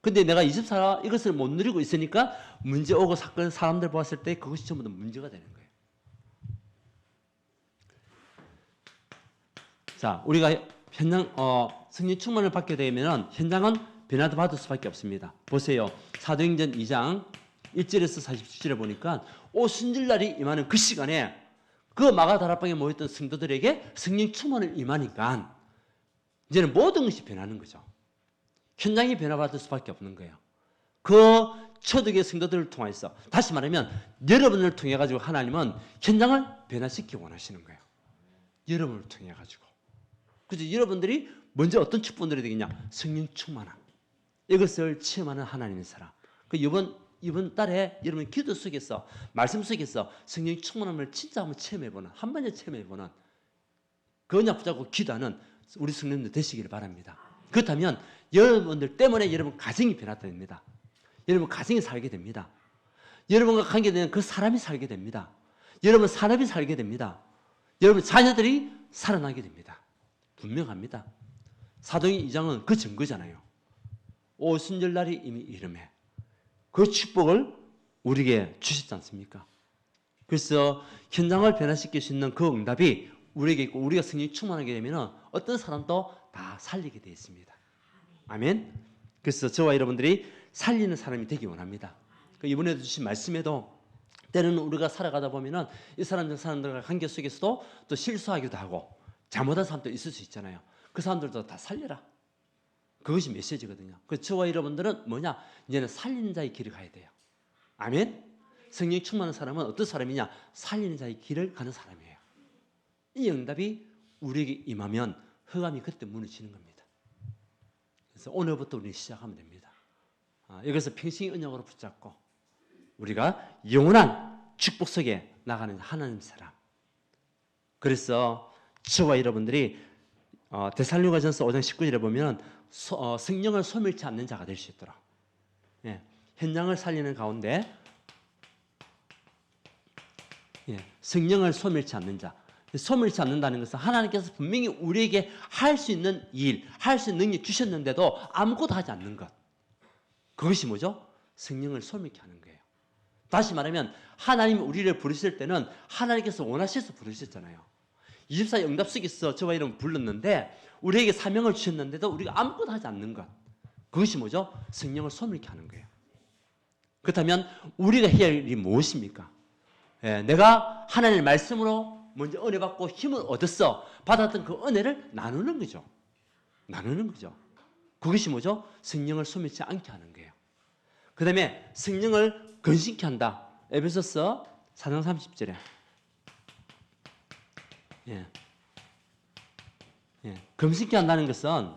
근데 내가 24 이것을 못 누리고 있으니까 문제 오고 사건, 사람들 보았을 때 그것이 전부 다 문제가 되는 거예요. 자, 우리가 현장, 성령 충만을 받게 되면 현장은 변화도 받을 수밖에 없습니다. 보세요. 사도행전 2장 1절에서 47절에 보니까 오순절날이 임하는 그 시간에 그 마가다락방에 모였던 성도들에게 성령 충만을 임하니까 이제는 모든 것이 변하는 거죠. 현장이 변화받을 수밖에 없는 거예요. 그 초대교회 성도들을 통해서, 다시 말하면 여러분을 통해 가지고 하나님은 현장을 변화시키기 원하시는 거예요. 여러분을 통해 가지고. 그래서 여러분들이 먼저 어떤 축복들이 되겠냐? 성령 충만함. 이것을 체험하는 하나님의 사람. 그 이번 달에 여러분 기도 속에서, 말씀 속에서 성령 충만함을 진짜 한번 체험해보는, 한 번에 체험해보는, 그 언약 붙잡고 기도하는 우리 성령님들 되시기를 바랍니다. 그렇다면 여러분들 때문에 여러분 가정이 변화됩니다. 여러분 가정이 살게 됩니다. 여러분과 관계되는 그 사람이 살게 됩니다. 여러분 산업이 살게 됩니다. 여러분 자녀들이 살아나게 됩니다. 분명합니다. 사도행전 2장은 그 증거잖아요. 오순절날이 이미 이름에 그 축복을 우리에게 주셨지 않습니까? 그래서 현장을 변화시킬 수 있는 그 응답이 우리에게 있고, 우리가 성령 충만하게 되면 어떤 사람도 다 살리게 되어 있습니다. 아멘. 그래서 저와 여러분들이 살리는 사람이 되기 원합니다. 이번에도 주신 말씀에도 때로는 우리가 살아가다 보면은 이 사람들과 관계 속에서도 또 실수하기도 하고 잘못한 사람도 있을 수 있잖아요. 그 사람들도 다 살려라. 그것이 메시지거든요. 그래서 저와 여러분들은 뭐냐? 이제는 살리는 자의 길을 가야 돼요. 아멘. 성령 충만한 사람은 어떤 사람이냐? 살리는 자의 길을 가는 사람이에요. 이 응답이 우리에게 임하면 흑암이 그때 무너지는 겁니다. 그래서 오늘부터 우리는 시작하면 됩니다. 여기서 평생의 언약으로 붙잡고 우리가 영원한 축복 속에 나가는 하나님 사람. 그래서 저와 여러분들이 데살로니가전서 5장 19절에 보면 성령을 소멸치 않는 자가 될 수 있도록, 현장을 살리는 가운데 성령을 소멸치 않는 자. 소멸치 않는다는 것은 하나님께서 분명히 우리에게 할 수 있는 일, 할 수 있는 능력 주셨는데도 아무것도 하지 않는 것. 그것이 뭐죠? 성령을 소멸케 하는 거예요. 다시 말하면 하나님이 우리를 부르실 때는 하나님께서 원하셔서 부르셨잖아요. 24 응답 속에서 저와 여러분 불렀는데 우리에게 사명을 주셨는데도 우리가 아무것도 하지 않는 것. 그것이 뭐죠? 성령을 소멸케 하는 거예요. 그렇다면 우리가 해야 할 일이 무엇입니까? 내가 하나님의 말씀으로 먼저 은혜 받고 힘을 얻었어. 받았던 그 은혜를 나누는 거죠. 나누는 거죠. 그것이 뭐죠? 성령을 소멸치 않게 하는 거예요. 그 다음에 성령을 근신케 한다. 에베소서 4장 30절에 금식케 한다는 것은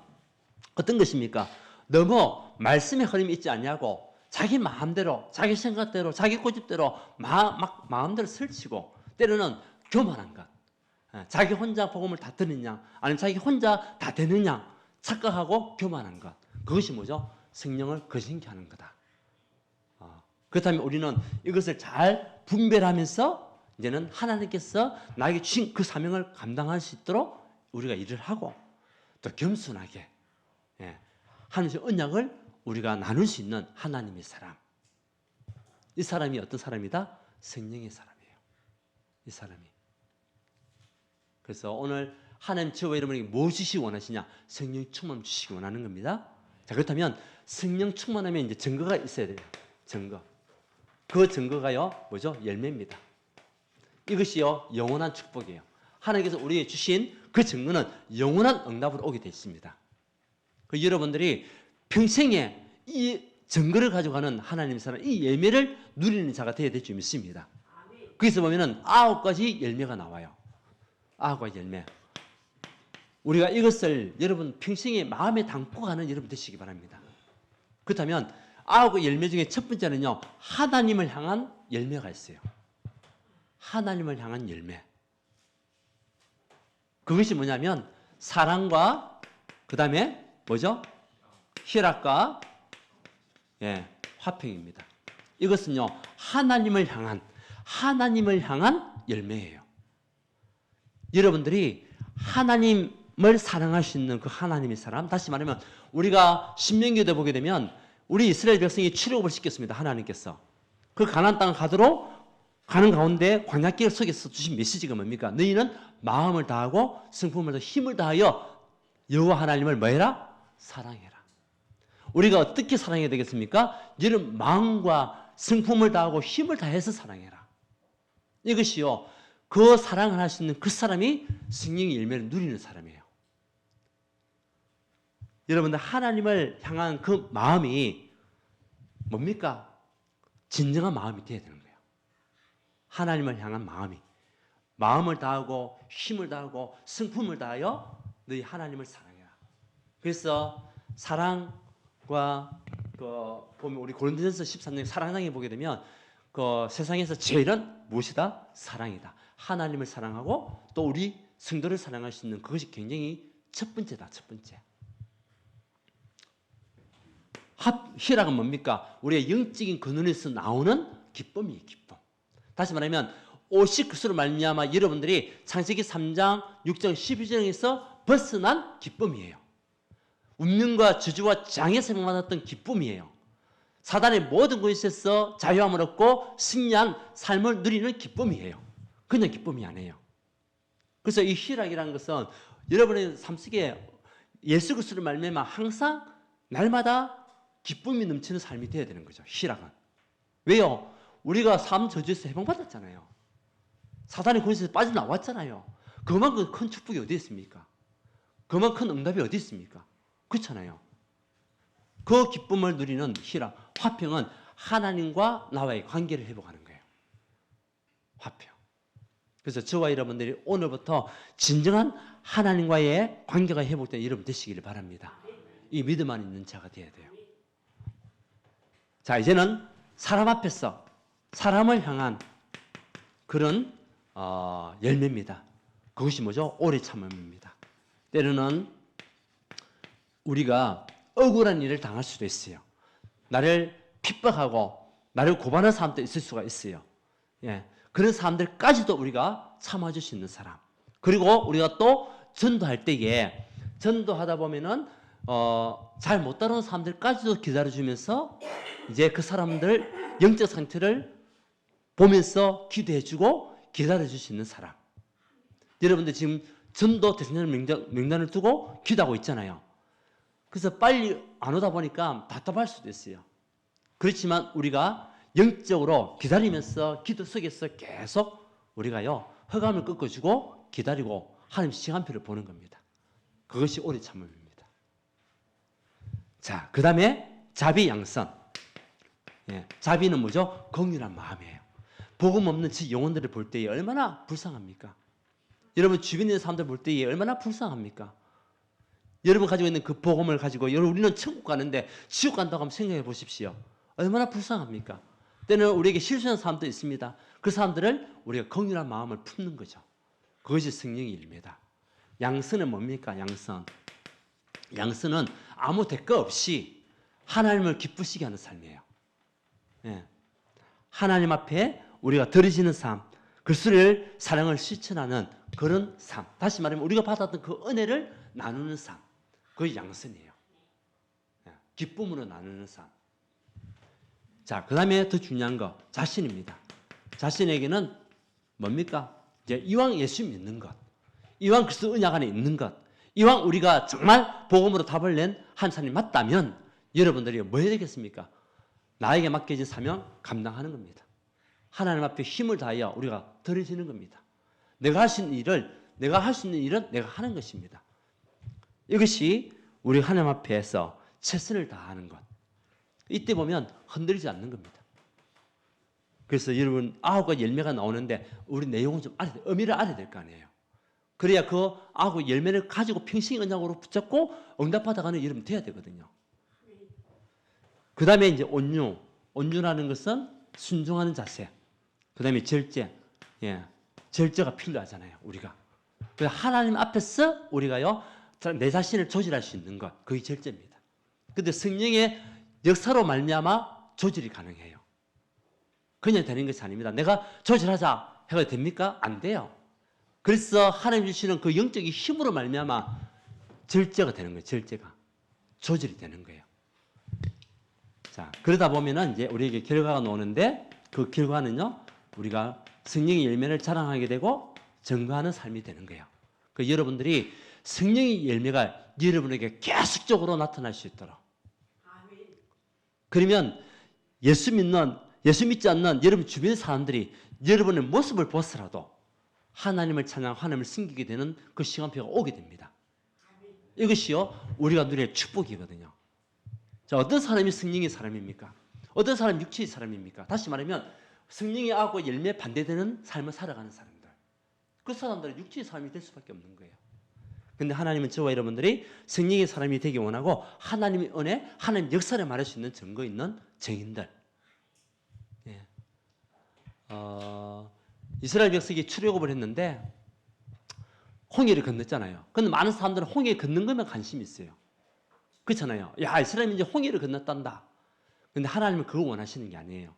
어떤 것입니까? 너무 말씀의 흐름이 있지 않냐고 자기 마음대로, 자기 생각대로, 자기 고집대로 마음대로 설치고 때로는 교만한 것, 자기 혼자 복음을 다 듣느냐, 아니면 자기 혼자 다 되느냐 착각하고 교만한 것. 그것이 뭐죠? 성령을 거신케 하는 거다. 그렇다면 우리는 이것을 잘 분별하면서 이제는 하나님께서 나에게 주신 그 사명을 감당할 수 있도록 우리가 일을 하고 또 겸손하게 하나님의 언약을 우리가 나눌 수 있는 하나님의 사람. 이 사람이 어떤 사람이다? 성령의 사람이에요. 이 사람이. 그래서 오늘 하나님 저와 여러분에게 뭐 주시기 원하시냐? 성령 충만 주시기 원하는 겁니다. 자, 그렇다면 성령 충만하면 이제 증거가 있어야 돼요. 증거. 그 증거가요, 뭐죠? 열매입니다. 이것이요, 영원한 축복이에요. 하나님께서 우리에게 주신 그 증거는 영원한 응답으로 오게 되어 있습니다. 그 여러분들이 평생에 이 증거를 가져가는 하나님의 사람, 이 예매를 누리는 자가 되어야 될 줄 믿습니다. 거기서 보면은 9가지 열매가 나와요. 9가지 열매. 우리가 이것을 여러분 평생에 마음에 담고 가는 여러분 되시기 바랍니다. 그렇다면 9가지 열매 중에 첫 번째는요, 하나님을 향한 열매가 있어요. 하나님을 향한 열매. 그것이 뭐냐면 사랑과 그 다음에 뭐죠? 희락과 화평입니다. 이것은요, 하나님을 향한 열매예요. 여러분들이 하나님을 사랑할 수 있는 그 하나님의 사람, 다시 말하면 우리가 신명기에 보게 되면 우리 이스라엘 백성이 출애굽을 시켰습니다. 하나님께서. 그 가나안 땅을 가는 가운데 광야길 속에서 주신 메시지가 뭡니까? 너희는 마음을 다하고 성품을 다하고 힘을 다하여 여호와 하나님을 뭐해라? 사랑해라. 우리가 어떻게 사랑해야 되겠습니까? 여러분 마음과 성품을 다하고 힘을 다해서 사랑해라. 이것이요, 그 사랑을 할 수 있는 그 사람이 성령의 열매를 누리는 사람이에요. 여러분들 하나님을 향한 그 마음이 뭡니까? 진정한 마음이 되어야 되는 거예요. 하나님을 향한 마음을 다하고 힘을 다하고 성품을 다하여 너희 하나님을 사랑해라. 그래서 사랑과 보면 우리 고린도전서 13장 사랑장에 보게 되면 그 세상에서 제일은 무엇이다? 사랑이다. 하나님을 사랑하고 또 우리 성도를 사랑할 수 있는 그것이 굉장히 첫 번째다. 첫 번째. 희락은 뭡니까? 우리의 영적인 근원에서 나오는 기쁨이에요. 기쁨. 다시 말하면 오직 그리스도로 말미암아 여러분들이 창세기 3장 6장 12절에서 벗어난 기쁨이에요. 운명과 저주와 장애에서 받았던 기쁨이에요. 사단의 모든 것에서 자유함을 얻고 승리한 삶을 누리는 기쁨이에요. 그냥 기쁨이 아니에요. 그래서 이 희락이라는 것은 여러분의 삶 속에 예수 그리스도를 말미암아 항상 날마다 기쁨이 넘치는 삶이 되어야 되는 거죠. 희락은. 왜요? 우리가 삶 저주에서 해방받았잖아요. 사단의 권세에서 빠져나왔잖아요. 그만큼 큰 축복이 어디 있습니까? 그만큼 큰 응답이 어디 있습니까? 그렇잖아요. 그 기쁨을 누리는 희락, 화평은 하나님과 나와의 관계를 회복하는 거예요. 화평. 그래서 저와 여러분들이 오늘부터 진정한 하나님과의 관계가 회복된 여러분 되시기를 바랍니다. 이 믿음 안에 있는 자가 되어야 돼요. 자, 이제는 사람 앞에서 사람을 향한 그런 열매입니다. 그것이 뭐죠? 오래 참음입니다. 때로는 우리가 억울한 일을 당할 수도 있어요. 나를 핍박하고 나를 고발하는 사람도 있을 수가 있어요. 그런 사람들까지도 우리가 참아줄 수 있는 사람. 그리고 우리가 또 전도할 때에 전도하다 보면은 잘 못 따르는 사람들까지도 기다려주면서 이제 그 사람들 영적 상태를 보면서 기도해주고 기다려줄 수 있는 사람. 여러분들 지금 전도 대상자 명단을 두고 기도하고 있잖아요. 그래서 빨리 안 오다 보니까 답답할 수도 있어요. 그렇지만 우리가 영적으로 기다리면서 기도 속에서 계속 우리가요 허감을 꺾어주고 기다리고 하나님 시간표를 보는 겁니다. 그것이 오래 참음입니다. 자, 그 다음에 자비 양선. 자비는 뭐죠? 긍휼한 마음이에요. 복음 없는 지 영혼들을 볼 때에 얼마나 불쌍합니까? 여러분 주변에 있는 사람들 볼 때에 얼마나 불쌍합니까? 여러분 가지고 있는 그 복음을 가지고 우리는 천국 가는데 지옥 간다고 한번 생각해 보십시오. 얼마나 불쌍합니까? 때는 우리에게 실수하는 사람도 있습니다. 그 사람들을 우리가 긍휼한 마음을 품는 거죠. 그것이 성령의 일입니다. 양선은 뭡니까? 양선은 아무 대가 없이 하나님을 기쁘시게 하는 삶이에요. 하나님 앞에 우리가 드려지는 삶, 그리스도를 사랑을 실천하는 그런 삶. 다시 말하면 우리가 받았던 그 은혜를 나누는 삶. 그게 양선이에요. 기쁨으로 나누는 삶. 자, 그 다음에 더 중요한 거 자신입니다. 자신에게는 뭡니까? 이제 이왕 예수 믿는 것, 이왕 그리스도 언약 안에 있는 것, 이왕 우리가 정말 복음으로 답을 낸 한 사람이 맞다면 여러분들이 뭐 해야 되겠습니까? 나에게 맡겨진 사명 감당하는 겁니다. 하나님 앞에 힘을 다하여 우리가 드려지는 겁니다. 내가 할 수 있는 일은 내가 하는 것입니다. 이것이 우리 하나님 앞에서 최선을 다하는 것. 이때 보면 흔들리지 않는 겁니다. 그래서 여러분 9가지 열매가 나오는데 우리 내용은 좀 알아야 돼. 의미를 알아야 될 거 아니에요. 그래야 그 9가지 열매를 가지고 평생 언약으로 붙잡고 응답받아가는 여러분 돼야 되거든요. 그 다음에 이제 온유. 온유라는 것은 순종하는 자세. 그 다음에 절제. 예. 절제가 필요하잖아요. 우리가. 하나님 앞에서 우리가요, 내 자신을 조절할 수 있는 것. 그게 절제입니다. 근데 성령의 역사로 말미암아 조절이 가능해요. 그냥 되는 것이 아닙니다. 내가 조절하자 해가 됩니까? 안 돼요. 그래서 하나님 주시는 그 영적인 힘으로 말미암아 절제가 되는 거예요. 절제가. 조절이 되는 거예요. 자, 그러다 보면은 이제 우리에게 결과가 나오는데 그 결과는요, 우리가 성령의 열매를 자랑하게 되고 증거하는 삶이 되는 거예요. 그 여러분들이 성령의 열매가 여러분에게 계속적으로 나타날 수 있도록. 그러면 예수 믿지 않는 여러분 주변 사람들이 여러분의 모습을 보서라도 하나님을 찬양, 하나님을 섬기게 되는 그 시간표가 오게 됩니다. 이것이요, 우리가 누릴 축복이거든요. 자, 어떤 사람이 성령의 사람입니까? 어떤 사람이 육체의 사람입니까? 다시 말하면 성령의 악과 열매에 반대되는 삶을 살아가는 사람들. 그 사람들은 육체의 사람이 될 수밖에 없는 거예요. 근데 하나님은 저와 여러분들이 성령의 사람이 되기 원하고 하나님의 은혜, 하나님 역사를 말할 수 있는 증거 있는 증인들. 예. 이스라엘 백성이 출애굽을 했는데 홍해를 건넜잖아요. 근데 많은 사람들은 홍해 건넌 것만 관심이 있어요. 그렇잖아요. 야, 이스라엘이 이제 홍해를 건넜단다. 근데 하나님은 그거 원하시는 게 아니에요.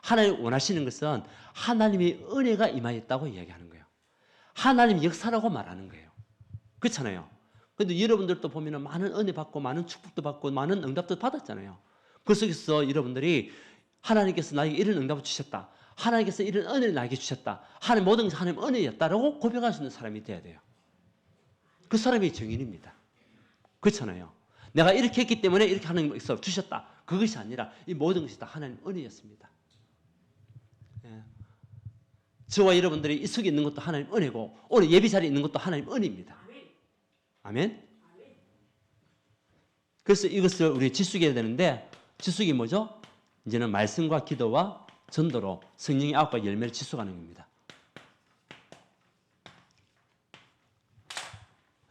하나님 원하시는 것은 하나님의 은혜가 임하였다고 이야기하는 거예요. 하나님의 역사라고 말하는 거예요. 그렇잖아요. 근데 여러분들도 보면 많은 은혜 받고 많은 축복도 받고 많은 응답도 받았잖아요. 그 속에서 여러분들이 하나님께서 나에게 이런 응답을 주셨다. 하나님께서 이런 은혜를 나에게 주셨다. 하나님 모든 것이 하나님 은혜였다라고 고백할 수 있는 사람이 돼야 돼요. 그 사람이 증인입니다. 그렇잖아요. 내가 이렇게 했기 때문에 이렇게 하나님께서 주셨다. 그것이 아니라 이 모든 것이 다 하나님 은혜였습니다. 예. 저와 여러분들이 이 속에 있는 것도 하나님 은혜고 오늘 예배 자리에 있는 것도 하나님 은혜입니다. 아멘. 그래서 이것을 우리 지속해야 되는데 지속이 뭐죠? 이제는 말씀과 기도와 전도로 성령의 악과 열매를 지속하는 겁니다.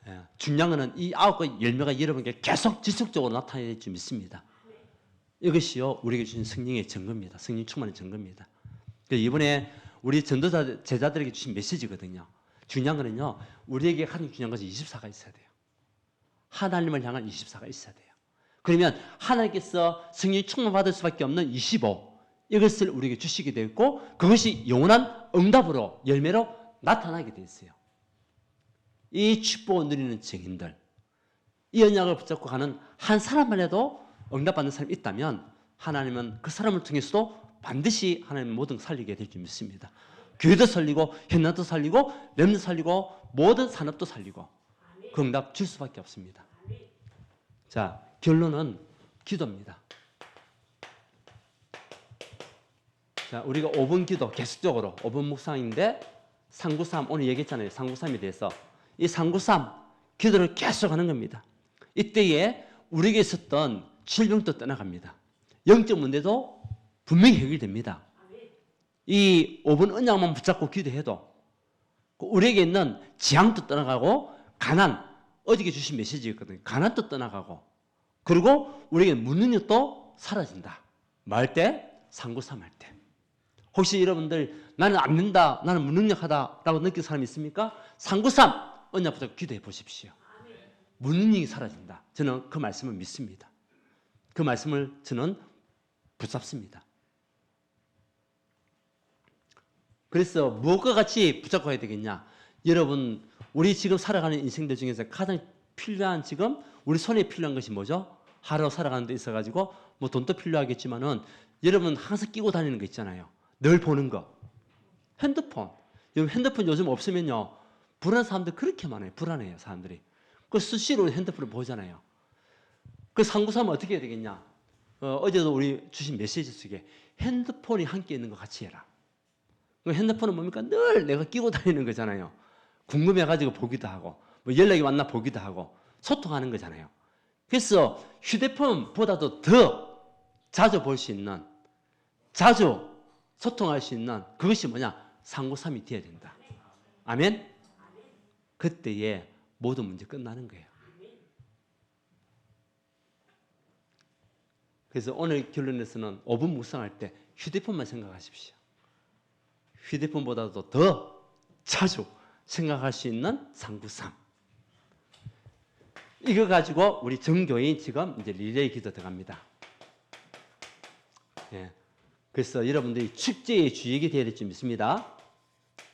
예, 중요한 것은 이 악과 열매가 여러분에게 계속 지속적으로 나타나야 될 줄 믿습니다. 이것이요, 우리에게 주신 성령의 증거입니다. 성령 충만의 증거입니다. 이번에 우리 전도자 제자들에게 주신 메시지거든요. 중요한 거는요, 우리에게 가장 중요한 것은 24가 있어야 돼요. 하나님을 향한 24가 있어야 돼요. 그러면 하나님께서 성령이 충만받을 수밖에 없는 25, 이것을 우리에게 주시게 되어 있고 그것이 영원한 응답으로 열매로 나타나게 되어 있어요. 이 축복을 누리는 증인들, 이 언약을 붙잡고 가는 한 사람만 해도 응답받는 사람이 있다면 하나님은 그 사람을 통해서도 반드시 하나님의 모든 살리게 될 줄 믿습니다. 교회도 살리고 현장도 살리고 렘도 살리고 모든 산업도 살리고 그 응답 줄 수밖에 없습니다. 자, 결론은 기도입니다. 자, 우리가 5분 기도 계속적으로 5분 묵상인데 393 오늘 얘기했잖아요. 393에 대해서 이 393 기도를 계속 하는 겁니다. 이때에 우리에게 있었던 질병도 떠나갑니다. 영적 문제도 분명히 해결됩니다. 이 5분 언약만 붙잡고 기도해도 우리에게 있는 지향도 떠나가고 가난, 어저께 주신 메시지였거든요. 가난도 떠나가고 그리고 우리에게 무능력도 사라진다. 뭐 할 때? 393 할 때. 혹시 여러분들 나는 안 된다, 나는 무능력하다라고 느낀 사람이 있습니까? 393 언약 붙잡고 기도해 보십시오. 무능력이 사라진다. 저는 그 말씀을 믿습니다. 그 말씀을 저는 붙잡습니다. 그래서 무엇과 같이 붙잡고 해야 되겠냐? 여러분, 우리 지금 살아가는 인생들 중에서 가장 필요한 지금 우리 손에 필요한 것이 뭐죠? 하루 살아가는 데 있어가지고 뭐 돈도 필요하겠지만은 여러분 항상 끼고 다니는 거 있잖아요. 늘 보는 거. 핸드폰. 핸드폰 요즘 없으면요. 불안한 사람들 그렇게 많아요. 불안해요, 사람들이. 그 수시로 핸드폰을 보잖아요. 그 393은 어떻게 해야 되겠냐? 어제도 우리 주신 메시지 속에 핸드폰이 함께 있는 것 같이 해라. 그 핸드폰은 뭡니까? 늘 내가 끼고 다니는 거잖아요. 궁금해가지고 보기도 하고, 뭐 연락이 왔나 보기도 하고, 소통하는 거잖아요. 그래서 휴대폰보다도 더 자주 볼 수 있는, 자주 소통할 수 있는 그것이 뭐냐? 상고삼이 되어야 된다. 아멘? 그때에 모든 문제 끝나는 거예요. 그래서 오늘 결론에서는 5분 묵상할 때 휴대폰만 생각하십시오. 휴대폰보다도 더 자주 생각할 수 있는 상구삼. 이거 가지고 우리 전교인 지금 이제 리레이 기도 들어갑니다. 예. 그래서 여러분들이 축제의 주역이 되어야 될 줄 믿습니다.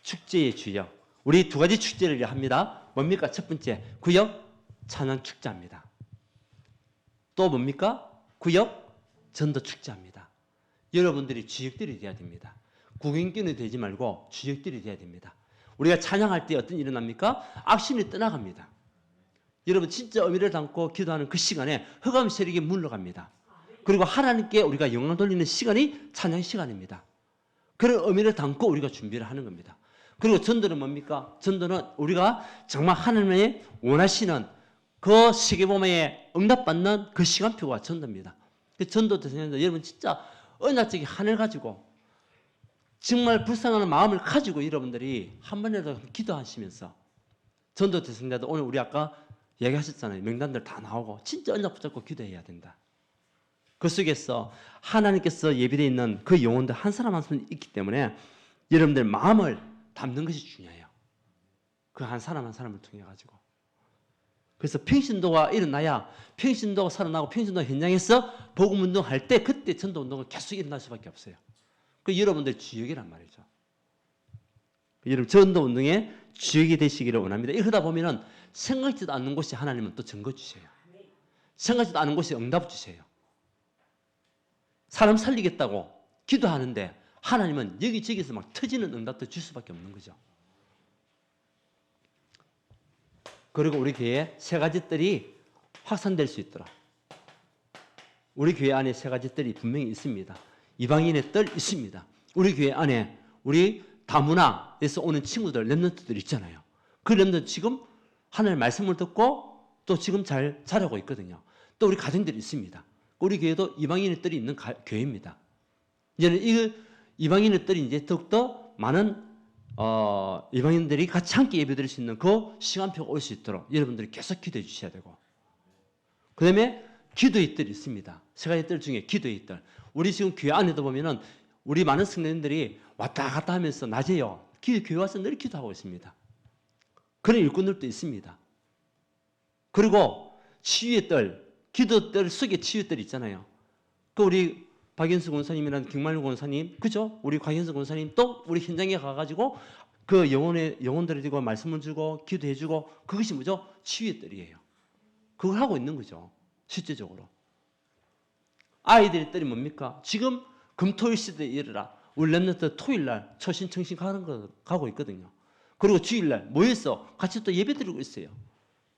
축제의 주역. 우리 두 가지 축제를 합니다. 뭡니까? 첫 번째, 구역 찬양 축제합니다. 또 뭡니까? 구역 전도 축제합니다. 여러분들이 주역들이 돼야 됩니다. 구경꾼이 되지 말고 주역들이 돼야 됩니다. 우리가 찬양할 때 어떤 일이 일어납니까? 악신이 떠나갑니다. 여러분 진짜 의미를 담고 기도하는 그 시간에 흑암 세력이 물러갑니다. 그리고 하나님께 우리가 영광 돌리는 시간이 찬양 시간입니다. 그런 의미를 담고 우리가 준비를 하는 겁니다. 그리고 전도는 뭡니까? 전도는 우리가 정말 하나님의 원하시는 그 세계복음에 응답받는 그 시간표가 전도입니다. 그 전도 대상자들 여러분 진짜 언약적인 한을 가지고 정말 불쌍한 마음을 가지고 여러분들이 한 번이라도 기도하시면서 전도 대상자들 오늘 우리 아까 얘기하셨잖아요. 명단들 다 나오고 진짜 언약 붙잡고 기도해야 된다. 그 속에서 하나님께서 예비되어 있는 그 영혼들 한 사람 한 사람 있기 때문에 여러분들 마음을 담는 것이 중요해요. 그 한 사람 한 사람을 통해 가지고. 그래서 평신도가 일어나야 평신도가 살아나고 평신도 현장에서 복음운동할 때 그때 전도운동은 계속 일어날 수밖에 없어요. 그 여러분들 주역이란 말이죠. 여러분 전도운동의 주역이 되시기를 원합니다. 이러다 보면은 생각지도 않는 곳이 하나님은 또 증거 주세요. 생각지도 않은 곳에 응답 주세요. 사람 살리겠다고 기도하는데 하나님은 여기저기서 막 터지는 응답도 줄 수밖에 없는 거죠. 그리고 우리 교회에 세 가지 뜰이 확산될 수 있도록 우리 교회 안에 세 가지 뜰이 분명히 있습니다. 이방인의 뜰 있습니다. 우리 교회 안에 우리 다문화에서 오는 친구들 렘넌트들 있잖아요. 그 렘넌트 지금 하나님의 말씀을 듣고 또 지금 잘 자라고 있거든요. 또 우리 가정들이 있습니다. 우리 교회도 이방인의 뜰이 있는 교회입니다. 이제는 이 이방인의 뜰이 이제 더욱더 많은 이방인들이 같이 함께 예배드릴 수 있는 그 시간표가 올 수 있도록 여러분들이 계속 기도해 주셔야 되고, 그 다음에 기도의 뜰이 있습니다. 세 가지 뜰 중에 기도의 뜰. 우리 지금 교회 안에도 보면은 우리 많은 성도님들이 왔다 갔다 하면서 낮에요 교회 와서 늘 기도하고 있습니다. 그런 일꾼들도 있습니다. 그리고 치유의 뜰, 기도 뜰 속에 치유의 뜰이 있잖아요. 그 우리 박연수 권사님이라는 김만일 권사님, 그죠? 우리 곽연수 권사님 또 우리 현장에 가가지고 그 영혼들을 주고 말씀을 주고 기도해주고 그것이 뭐죠? 치유의 뜰이에요. 그걸 하고 있는 거죠. 실제적으로. 아이들의 뜰이 뭡니까? 지금 금토일 시대에 이르라. 우리 렘넌트 토요일날 초신청신 가고 있거든요. 그리고 주일날 모여서 같이 또 예배 드리고 있어요.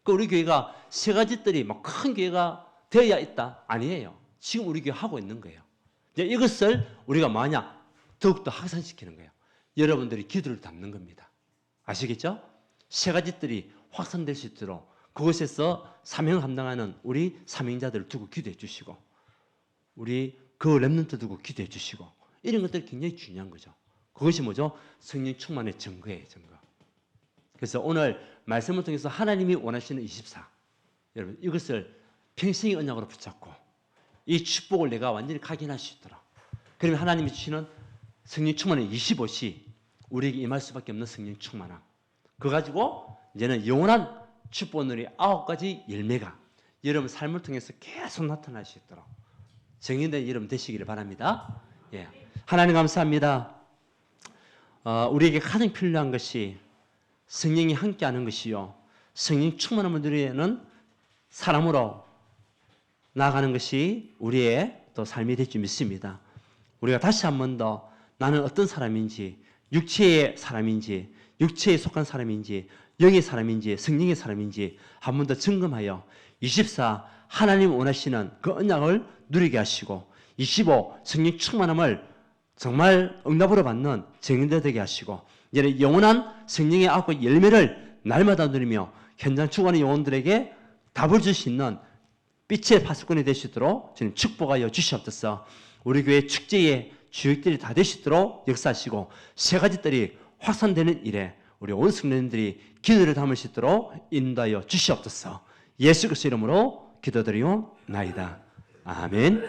그 우리 교회가 세 가지 뜰이 막 큰 교회가 되어야 있다? 아니에요. 지금 우리 교회 하고 있는 거예요. 이제 이것을 우리가 뭐하냐? 더욱더 확산시키는 거예요. 여러분들이 기도를 담는 겁니다. 아시겠죠? 세 가지 뜰이 확산될 수 있도록 그곳에서 사명을 감당하는 우리 사명자들을 두고 기도해 주시고 우리 그 렘넌트 두고 기도해 주시고 이런 것들이 굉장히 중요한 거죠. 그것이 뭐죠? 성령 충만의 증거예요. 증거. 그래서 오늘 말씀을 통해서 하나님이 원하시는 24 여러분 이것을 평생의 언약으로 붙잡고 이 축복을 내가 완전히 각인할 수 있도록 그러면 하나님이 주시는 성령 충만의 25시 우리에게 임할 수밖에 없는 성령 충만함 그거 가지고 이제는 영원한 축복의 9가지 열매가 여러분 삶을 통해서 계속 나타날 수 있도록 정인된 여러분 되시기를 바랍니다. 예. 하나님 감사합니다. 우리에게 가장 필요한 것이 성령이 함께하는 것이요 성령 충만함을 누리는 사람으로 나아가는 것이 우리의 또 삶이 될 줄 믿습니다. 우리가 다시 한 번 더 나는 어떤 사람인지 육체의 사람인지 육체에 속한 사람인지 영의 사람인지 성령의 사람인지 한 번 더 점검하여 24 하나님 원하시는 그 언약을 누리게 하시고 25 성령 충만함을 정말 응답으로 받는 증인들 되게 하시고 이제 영원한 성령의 9가지 열매를 날마다 누리며 현장 추구하는 영혼들에게 답을 줄 수 있는 빛의 파수꾼이 될 수 있도록 주님 축복하여 주시옵소서. 우리 교회 축제의 주역들이 다 되시도록 역사하시고 세 가지 뜰이 확산되는 일에 우리 온 성도님들이 기도를 담을 수 있도록 인도하여 주시옵소서. 예수 그리스도 이름으로 기도드리옵나이다. 아멘.